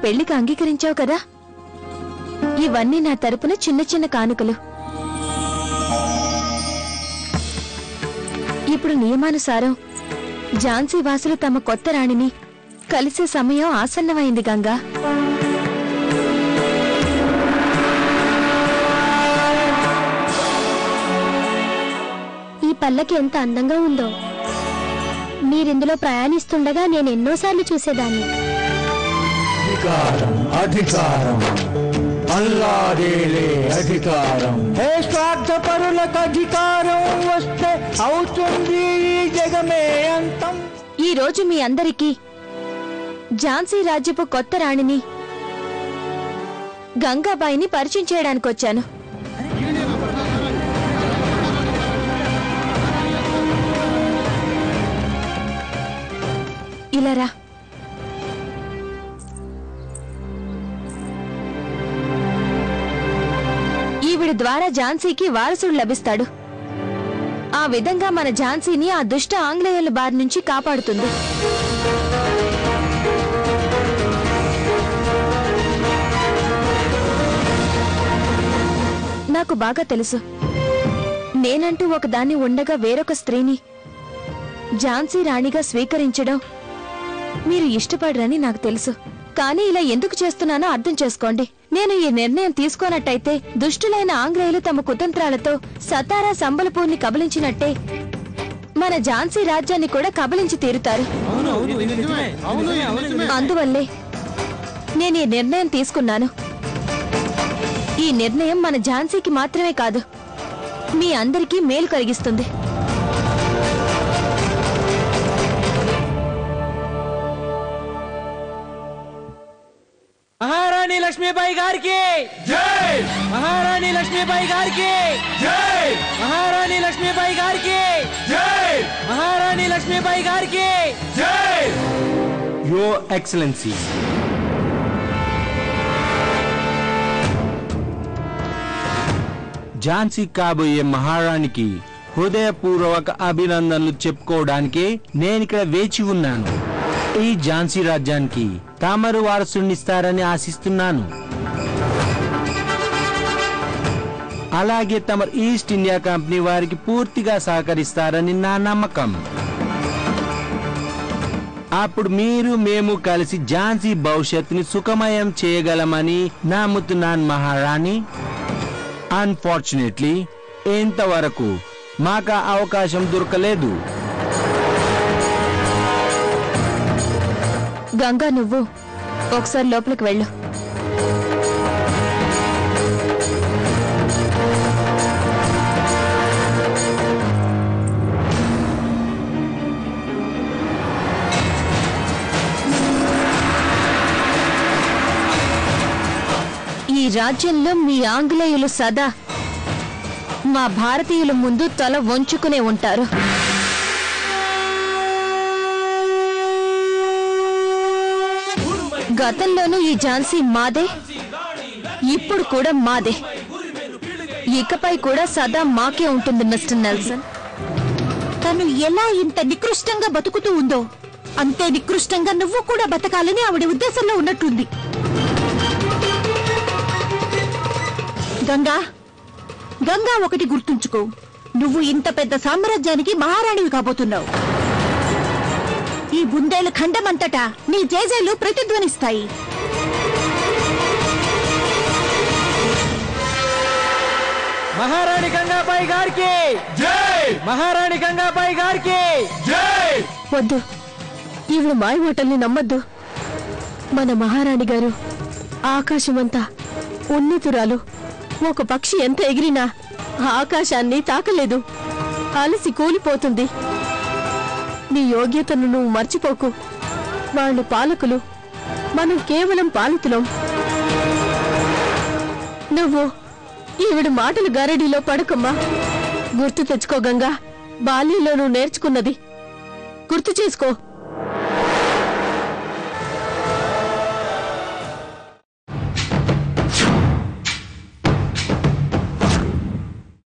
పెళ్లికి అంగీకరించావు కదా, ఇవన్నీ నా తరపున చిన్న చిన్న కానుకలు. ఇప్పుడు నియమానుసారం ఝాన్సీ వాసులు తమ కొత్త రాణిని కలిసే సమయం ఆసన్నమైంది గంగా. ఈ పల్లకి ఎంత అందంగా ఉందో. మీరిందులో ప్రయాణిస్తుండగా నేను ఎన్నోసార్లు చూసేదాన్ని. అధికారం అధికారం అల్లాడేలే అధికారం. హే స్వార్థపరులకు అధికారం వస్తే అవుతుంది ఈ జగమే అంతం. ఈ రోజు మీ అందరికీ ఝాన్సీ రాజ్యపు కొత్త రాణిని గంగాబాయిని పరిచయం చేయడానికి వచ్చాను. ఇలా రా. ఈవిడ ద్వారా ఝాన్సీకి వారసుడు లభిస్తాడు. ఆ విధంగా మన ఝాన్సీని ఆ దుష్ట ఆంగ్లేయుల బారి నుంచి కాపాడుతుంది. నాకు బాగా తెలుసు, నేనంటూ ఒకదాన్ని ఉండగా వేరొక స్త్రీని ఝాన్సీ రాణిగా స్వీకరించడం మీరు ఇష్టపడరని నాకు తెలుసు. కానీ ఇలా ఎందుకు చేస్తున్నానో అర్థం చేసుకోండి. నేను ఈ నిర్ణయం తీసుకోనట్టయితే దుష్టులైన ఆంగ్లేయులు తమ కుతంత్రాలతో సతారా సంబలపూర్ని కబలించినట్టే మన ఝాన్సీ రాజ్యాన్ని కూడా కబలించి తీరుతారు. అందువల్లే నేను ఈ నిర్ణయం తీసుకున్నాను. ఈ నిర్ణయం మన ఝాన్సీకి మాత్రమే కాదు, మీ అందరికీ మేలు కలిగిస్తుంది. महारानी लक्ष्मीबाई गारिकी जय। महारानी लक्ष्मीबाई गारिकी जय। महारानी लक्ष्मीबाई गारिकी जय। महारानी लक्ष्मीबाई गारिकी जय। योर एक्सलेंसी, ఝాన్సీ కాబోయే మహారాణికి హృదయపూర్వక అభినందనలు చెప్పుకోవడానికి నేను ఇక్కడ వేచి ఉన్నాను. ఈ ఝాన్సీ రాజ్యానికి తమరు వారసునిస్తారని ఆశిస్తున్నాను. అలాగే తమరు ఈస్ట్ ఇండియా కంపెనీ వారికి పూర్తిగా సహకరిస్తారని నా నమ్మకం. అప్పుడు మీరు మేము కలిసి ఝాన్సీ భవిష్యత్తుని సుఖమయం చేయగలమని నమ్ముతున్నాను మహారాణి. అన్ఫార్చునేట్లీ ఇంతవరకు మాకు అవకాశం దొరకలేదు. గంగా, నువ్వు ఒకసారి లోపలికి వెళ్ళు. ఈ రాజ్యంలో మీ ఆంగ్లేయులు సదా మా భారతీయుల ముందు తల వంచుకునే ఉంటారు. గతంలోనూ ఈ ఝాన్సీ మాదే, ఇప్పుడు కూడా మాదే, ఇకపై కూడా సదా మాకే ఉంటుంది మిస్టర్ నెల్సన్. తను ఎలా ఇంత నికృష్టంగా బతుకుతూ ఉందో అంతే నికృష్టంగా నువ్వు కూడా బతకాలని ఆవిడ ఉద్దేశంలో ఉన్నట్టుంది. గంగా, గంగా ఒకటి గుర్తుంచుకో, నువ్వు ఇంత పెద్ద సామ్రాజ్యానికి మహారాణివి కాబోతున్నావు. ఈ బుందేలు ఖండమంతటా నీ జేజేలు ప్రతిధ్వనిస్తాయి. महारानी गंगाबाई गारिकी जय। महारानी गंगाबाई गारिकी जय। వద్దు, ఈవిడ మాయ మాటల్ని నమ్మద్దు. మన మహారాణి గారు ఆకాశమంతా ఉన్నతురాలు. ఒక పక్షి ఎంత ఎగిరినా ఆకాశాన్ని తాకలేదు, అలసి కూలిపోతుంది. నీ యోగ్యతను నువ్వు మర్చిపోకు. వాళ్ళు పాలకులు, మనం కేవలం పాలితులం. నువ్వు ఈవిడ మాటలు గారడీలో పడకమ్మా. గుర్తు తెచ్చుకో గంగా, బాల్యంలో నువ్వు నేర్చుకున్నది గుర్తు చేసుకో.